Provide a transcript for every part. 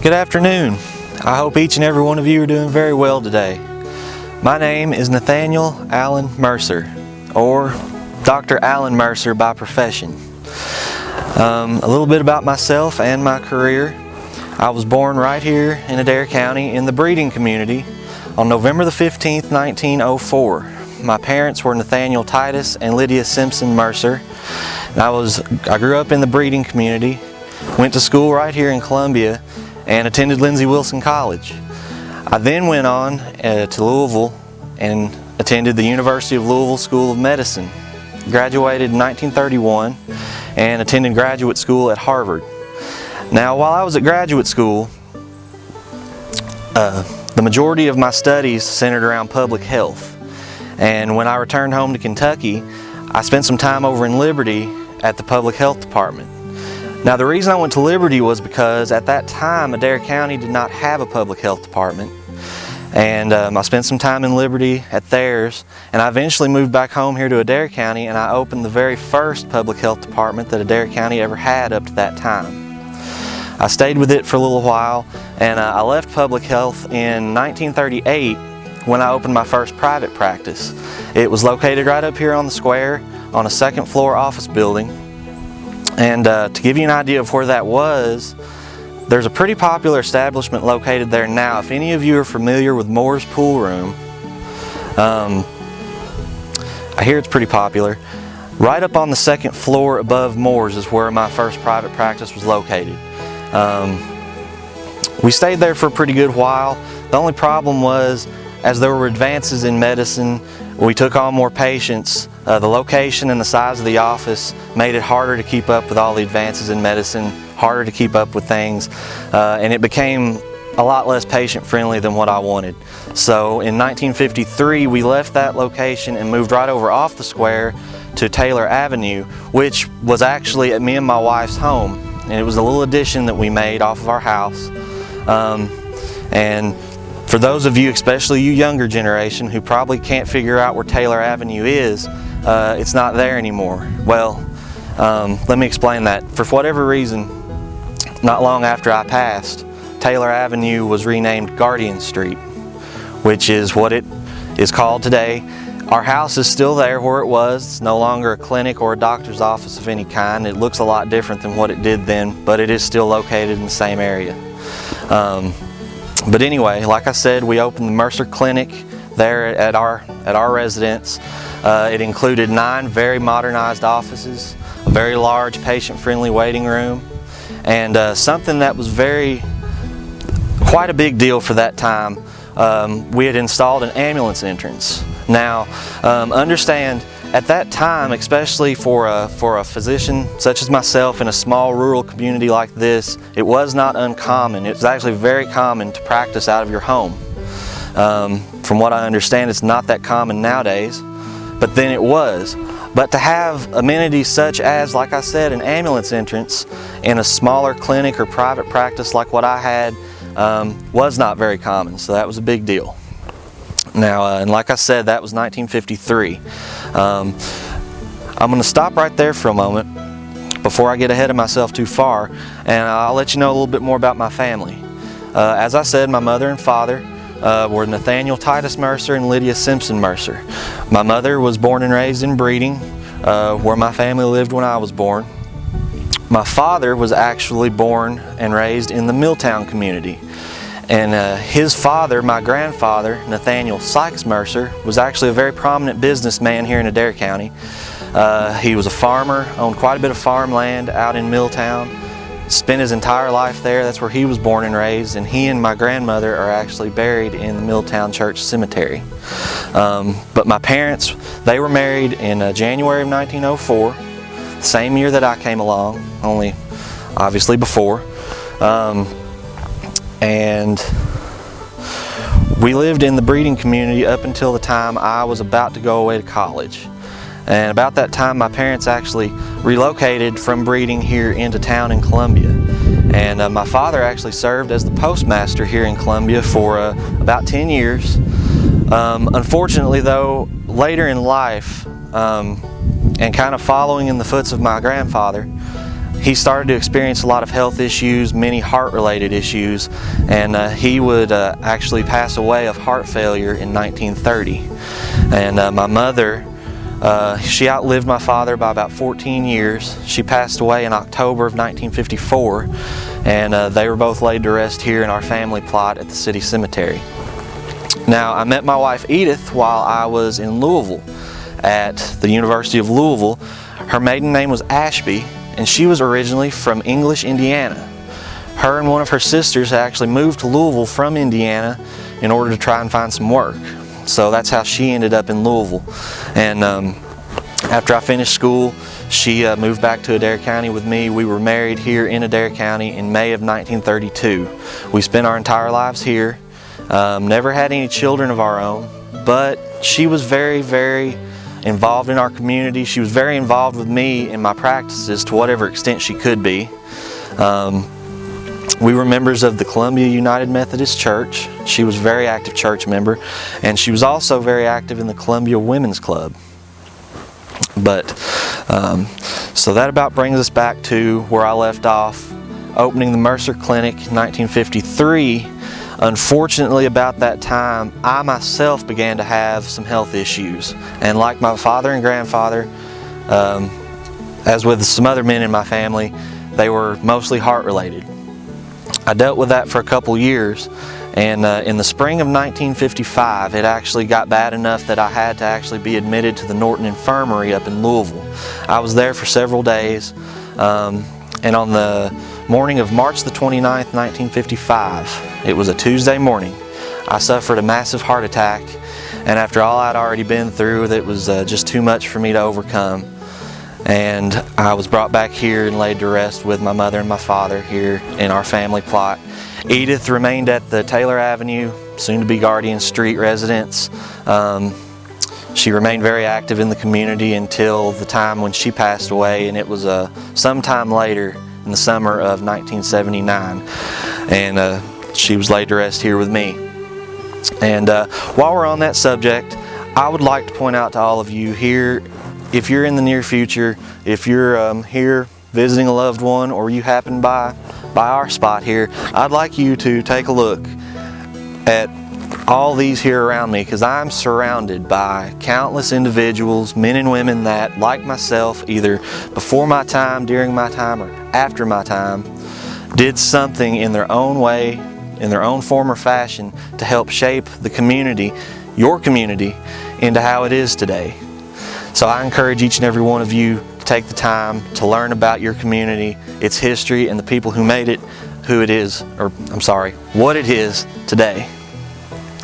Good afternoon. I hope each and every one of you are doing very well today. My name is Nathaniel Allen Mercer, or Dr. Allen Mercer by profession. A little bit about myself and my career. I was born right here in Adair County in the breeding community on November the 15th, 1904. My parents were Nathaniel Titus and Lydia Simpson Mercer. I grew up in the breeding community, went to school right here in Columbia, and attended Lindsey Wilson College. I then went on to Louisville and attended the University of Louisville School of Medicine. Graduated in 1931 and attended graduate school at Harvard. Now, while I was at graduate school, the majority of my studies centered around public health. And when I returned home to Kentucky, I spent some time over in Liberty at the public health department. Now, the reason I went to Liberty was because at that time Adair County did not have a public health department, and I spent some time in Liberty at theirs, and I eventually moved back home here to Adair County, and I opened the very first public health department that Adair County ever had up to that time. I stayed with it for a little while, and I left public health in 1938 when I opened my first private practice. It was located right up here on the square on a second floor office building. And to give you an idea of where that was, there's a pretty popular establishment located there now. If any of you are familiar with Moore's Pool Room, I hear it's pretty popular. Right up on the second floor above Moore's is where my first private practice was located. We stayed there for a pretty good while. The only problem was, as there were advances in medicine, we took on more patients. The location and the size of the office made it harder to keep up with all the advances in medicine, harder to keep up with things, and it became a lot less patient-friendly than what I wanted. So in 1953, we left that location and moved right over off the square to Taylor Avenue, which was actually at me and my wife's home. And it was a little addition that we made off of our house. And for those of you, especially you younger generation, who probably can't figure out where Taylor Avenue is, it's not there anymore. Well, let me explain that. For whatever reason, not long after I passed, Taylor Avenue was renamed Guardian Street, which is what it is called today. Our house is still there where it was. It's no longer a clinic or a doctor's office of any kind. It looks a lot different than what it did then, but it is still located in the same area. But anyway, like I said, we opened the Mercer Clinic there at our residence. It included 9 very modernized offices, a very large patient-friendly waiting room, and something that was quite a big deal for that time. We had installed an ambulance entrance. Now, understand, at that time, especially for a physician such as myself in a small rural community like this, it was not uncommon. It was actually very common to practice out of your home. From what I understand, it's not that common nowadays, but then it was. But to have amenities such as, like I said, an ambulance entrance in a smaller clinic or private practice like what I had was not very common, so that was a big deal. Now, and like I said, that was 1953. I'm going to stop right there for a moment before I get ahead of myself too far, and I'll let you know a little bit more about my family. As I said, my mother and father were Nathaniel Titus Mercer and Lydia Simpson Mercer. My mother was born and raised in Breeding, where my family lived when I was born. My father was actually born and raised in the Milltown community. And his father, my grandfather, Nathaniel Sykes Mercer, was actually a very prominent businessman here in Adair County. He was a farmer, owned quite a bit of farmland out in Milltown, spent his entire life there. That's where he was born and raised, and he and my grandmother are actually buried in the Milltown Church Cemetery. But my parents, they were married in January of 1904, the same year that I came along, only obviously before. And we lived in the breeding community up until the time I was about to go away to college. And about that time, my parents actually relocated from breeding here into town in Columbia. And my father actually served as the postmaster here in Columbia for about 10 years. Unfortunately though, later in life, and kind of following in the footsteps of my grandfather, he started to experience a lot of health issues, many heart-related issues, and he would actually pass away of heart failure in 1930. And my mother, she outlived my father by about 14 years. She passed away in October of 1954, and they were both laid to rest here in our family plot at the city cemetery. Now, I met my wife Edith while I was in Louisville at the University of Louisville. Her maiden name was Ashby, and she was originally from English, Indiana. Her and one of her sisters had actually moved to Louisville from Indiana in order to try and find some work. So that's how she ended up in Louisville. And after I finished school, she moved back to Adair County with me. We were married here in Adair County in May of 1932. We spent our entire lives here. Never had any children of our own, but she was very, very involved in our community. She was very involved with me in my practices to whatever extent she could be. We were members of the Columbia United Methodist Church. She was a very active church member, and she was also very active in the Columbia Women's Club. But so that about brings us back to where I left off, opening the Mercer Clinic in 1953. Unfortunately, about that time, I myself began to have some health issues. And like my father and grandfather, as with some other men in my family, they were mostly heart-related. I dealt with that for a couple years, and in the spring of 1955, it actually got bad enough that I had to actually be admitted to the Norton Infirmary up in Louisville. I was there for several days, and on the morning of March the 29th, 1955, it was a Tuesday morning, I suffered a massive heart attack, and after all I'd already been through, it was just too much for me to overcome. And I was brought back here and laid to rest with my mother and my father here in our family plot. Edith remained at the Taylor Avenue, soon-to-be Guardian Street residence. She remained very active in the community until the time when she passed away, and it was sometime later in the summer of 1979, and she was laid to rest here with me. And while we're on that subject, I would like to point out to all of you here, if you're in the near future, if you're here visiting a loved one, or you happen by our spot here, I'd like you to take a look at all these here around me, because I'm surrounded by countless individuals, men and women that, like myself, either before my time, during my time, or after my time, did something in their own way, in their own form or fashion, to help shape the community, your community, into how it is today. So I encourage each and every one of you to take the time to learn about your community, its history, and the people who made it who it is, or I'm sorry, what it is today.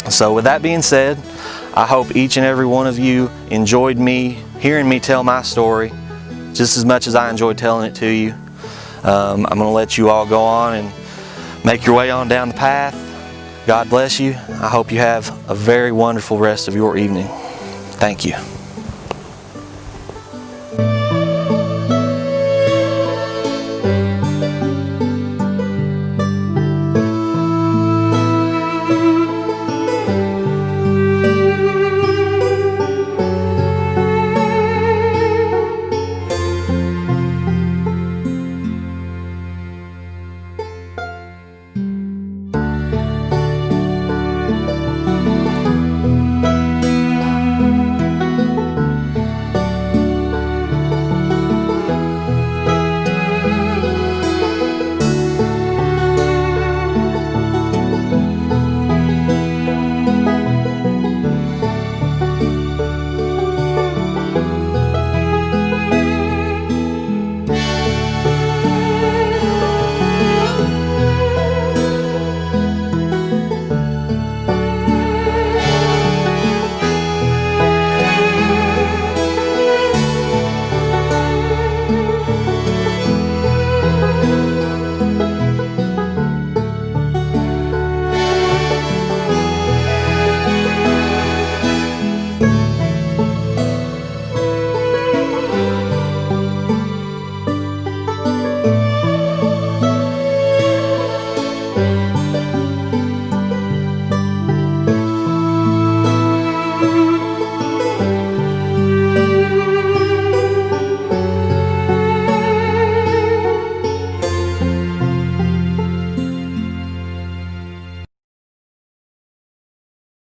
So with that being said, I hope each and every one of you enjoyed hearing me tell my story just as much as I enjoyed telling it to you. I'm going to let you all go on and make your way on down the path. God bless you. I hope you have a very wonderful rest of your evening. Thank you.